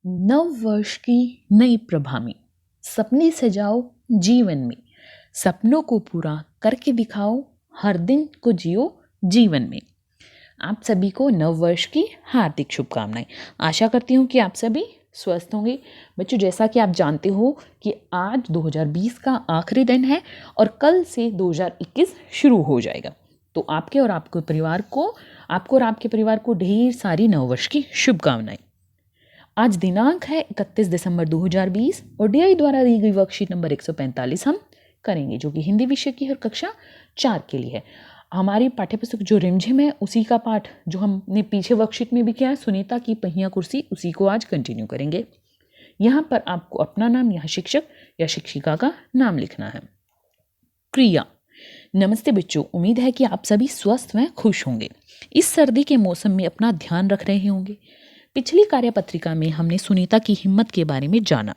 नव वर्ष की नई प्रभा में सपने सजाओ जीवन में, सपनों को पूरा करके दिखाओ, हर दिन को जियो जीवन में। आप सभी को नव वर्ष की हार्दिक शुभकामनाएं। आशा करती हूँ कि आप सभी स्वस्थ होंगे। बच्चों, जैसा कि आप जानते हो कि आज 2020 का आखिरी दिन है और कल से 2021 शुरू हो जाएगा। तो आपके और आपके परिवार को ढेर सारी नववर्ष की शुभकामनाएं। आज दिनांक है 31 दिसंबर 2020 और डीआई द्वारा दी गई वर्कशीट नंबर 145 हम करेंगे, जो कि हिंदी विषय की है और कक्षा 4 के लिए है। हमारी पाठ्यपुस्तक जो रिमझिम है उसी का पाठ जो हमने पीछे वर्कशीट में भी किया है, सुनीता की पहिया कुर्सी, उसी को आज कंटिन्यू करेंगे। यहाँ पर आपको अपना नाम या शिक्षक या शिक्षिका का नाम लिखना है। क्रिया। नमस्ते बच्चों, उम्मीद है कि आप सभी स्वस्थ व खुश होंगे। इस सर्दी के मौसम में अपना ध्यान रख रहे होंगे। पिछली कार्यपत्रिका में हमने सुनीता की हिम्मत के बारे में जाना।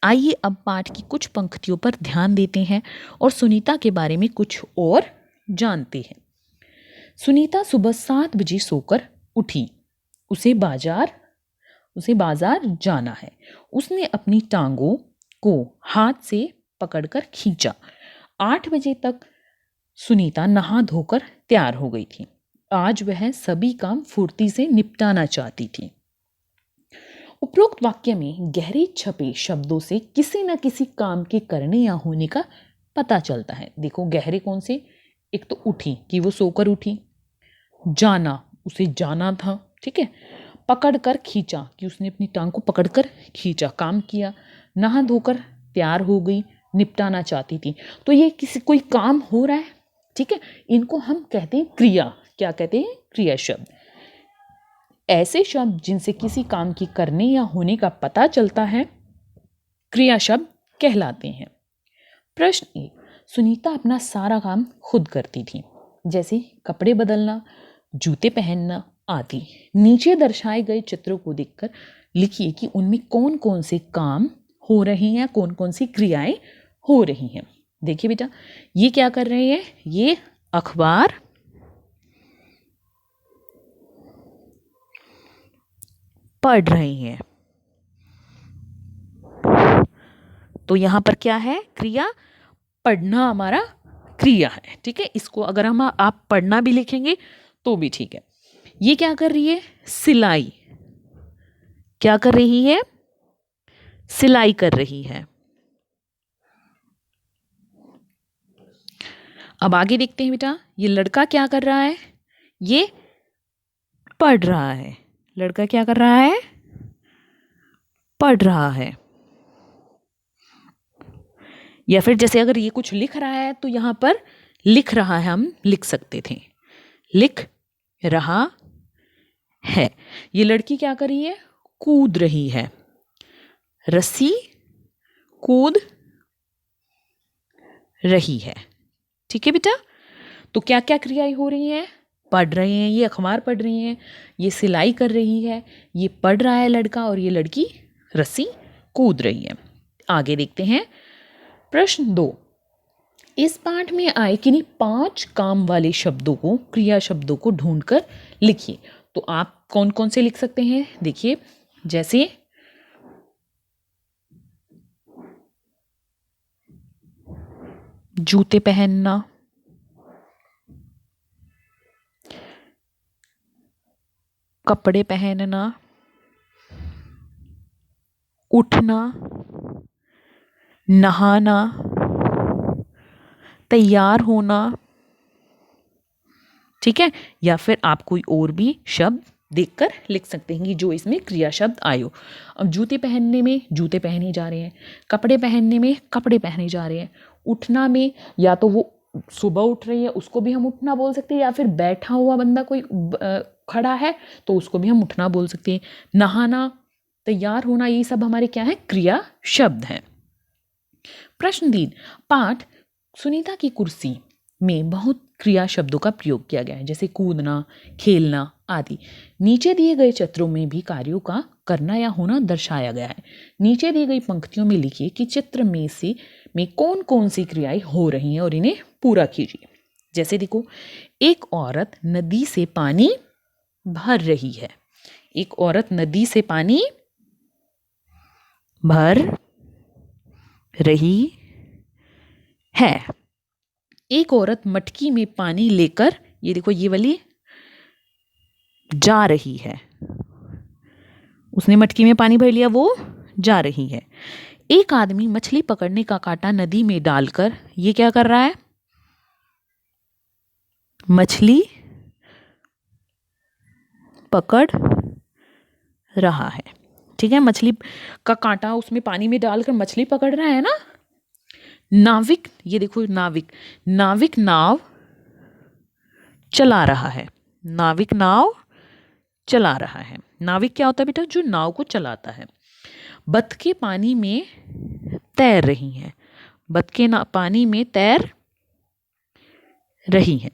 आइए अब पाठ की कुछ पंक्तियों पर ध्यान देते हैं और सुनीता के बारे में कुछ और जानते हैं। सुनीता सुबह 7 बजे सोकर उठी। उसे बाजार जाना है। उसने अपनी टांगों को हाथ से पकड़कर खींचा। 8 बजे तक सुनीता नहा धोकर तैयार हो गई थी। आज वह सभी काम फुर्ती से निपटाना चाहती थी। उपरोक्त वाक्य में गहरे छपे शब्दों से किसी न किसी काम के करने या होने का पता चलता है। देखो, गहरे कौन से? एक तो उठी कि वो सोकर उठी, जाना उसे जाना था, ठीक है, पकड़कर खींचा कि उसने अपनी टांग को पकड़कर खींचा, काम किया, नहा धोकर तैयार हो गई, निपटाना चाहती थी। तो ये कोई काम हो रहा है, ठीक है, इनको हम कहते हैं क्रिया। क्या कहते हैं? क्रिया शब्द। ऐसे शब्द जिनसे किसी काम की करने या होने का पता चलता है क्रिया शब्द कहलाते हैं। प्रश्न 1। सुनीता अपना सारा काम खुद करती थी, जैसे कपड़े बदलना, जूते पहनना आदि। नीचे दर्शाए गए चित्रों को देखकर लिखिए कि उनमें कौन कौन से काम हो रहे हैं, कौन कौन सी क्रियाएं हो रही हैं। देखिए बेटा, ये क्या कर रहे हैं? ये अखबार पढ़ रहे हैं। तो यहां पर क्या है? क्रिया। पढ़ना हमारा क्रिया है, ठीक है। इसको अगर आप पढ़ना भी लिखेंगे तो भी ठीक है। ये क्या कर रही है? सिलाई। क्या कर रही है? सिलाई कर रही है। अब आगे देखते हैं बेटा, ये लड़का क्या कर रहा है? ये पढ़ रहा है। लड़का क्या कर रहा है? पढ़ रहा है। या फिर जैसे अगर ये कुछ लिख रहा है तो यहां पर लिख रहा है हम लिख सकते थे, लिख रहा है। ये लड़की क्या कर रही है? कूद रही है। रस्सी कूद रही है, ठीक है बेटा। तो क्या क्या क्रियाएं हो रही हैं? पढ़ रहे हैं, ये अखबार पढ़ रही हैं, ये सिलाई कर रही है, ये पढ़ रहा है लड़का, और ये लड़की रस्सी कूद रही है। आगे देखते हैं प्रश्न 2। इस पाठ में आए किन्हीं 5 काम वाले शब्दों को, क्रिया शब्दों को ढूंढकर लिखिए। तो आप कौन कौन से लिख सकते हैं? देखिए, जैसे जूते पहनना, कपड़े पहनना, उठना, नहाना, तैयार होना, ठीक है। या फिर आप कोई और भी शब्द देखकर लिख सकते हैं कि जो इसमें क्रिया शब्द आए हो। अब जूते पहनने में जूते पहने जा रहे हैं, कपड़े पहनने में कपड़े पहने जा रहे हैं, उठना में या तो वो सुबह उठ रही है उसको भी हम उठना बोल सकते हैं, या फिर बैठा हुआ बंदा कोई खड़ा है तो उसको भी हम उठना बोल सकते हैं। नहाना, तैयार होना, ये सब हमारे क्या है? क्रिया शब्द हैं। प्रश्न 3। पाठ सुनीता की कुर्सी में बहुत क्रिया शब्दों का प्रयोग किया गया है, जैसे कूदना, खेलना आदि। नीचे दिए गए चित्रों में भी कार्यों का करना या होना दर्शाया गया है। नीचे दी गई पंक्तियों में लिखिए कि चित्र में कौन कौन सी क्रियाएं हो रही हैं और इन्हें पूरा कीजिए। जैसे देखो, एक औरत नदी से पानी भर रही है। एक औरत नदी से पानी भर रही है। एक औरत मटकी में पानी लेकर, ये देखो ये वाली, जा रही है। उसने मटकी में पानी भर लिया, वो जा रही है। एक आदमी मछली पकड़ने का कांटा नदी में डालकर, ये क्या कर रहा है? मछली पकड़ रहा है। ठीक है, मछली का कांटा उसमें पानी में डालकर मछली पकड़ रहा है ना। नाविक, ये देखो नाविक, नाविक नाव चला रहा है। नाविक नाव चला रहा है। नाविक क्या होता है बेटा? जो नाव को चलाता है। बतखें पानी में तैर रही हैं। बतखें पानी में तैर रही हैं।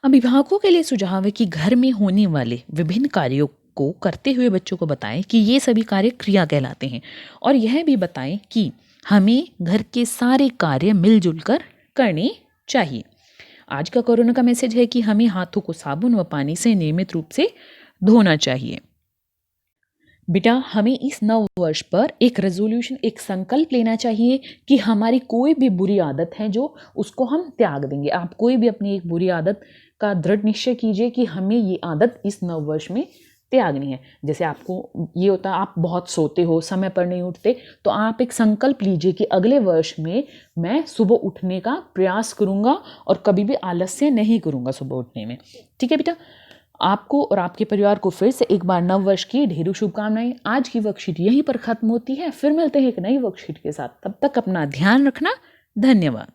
अभिभावकों के लिए सुझाव है कि घर में होने वाले विभिन्न कार्यों को करते हुए बच्चों को बताएं कि ये सभी कार्य क्रिया कहलाते हैं, और यह भी बताएं कि हमें घर के सारे कार्य मिलजुल कर करने चाहिए। आज का कोरोना का मैसेज है कि हमें हाथों को साबुन व पानी से नियमित रूप से धोना चाहिए। बेटा, हमें इस नव वर्ष पर एक रेजोल्यूशन, एक संकल्प लेना चाहिए कि हमारी कोई भी बुरी आदत है जो उसको हम त्याग देंगे। आप कोई भी अपनी एक बुरी आदत का दृढ़ निश्चय कीजिए कि हमें ये आदत इस नव वर्ष में त्यागनी है। जैसे आपको ये होता है, आप बहुत सोते हो, समय पर नहीं उठते, तो आप एक संकल्प लीजिए कि अगले वर्ष में मैं सुबह उठने का प्रयास करूँगा और कभी भी आलस्य नहीं करूँगा सुबह उठने में। ठीक है बेटा, आपको और आपके परिवार को फिर से एक बार नव वर्ष की ढेरों शुभकामनाएं। आज की वर्कशीट यहीं पर खत्म होती है, फिर मिलते हैं एक नई वर्कशीट के साथ। तब तक अपना ध्यान रखना। धन्यवाद।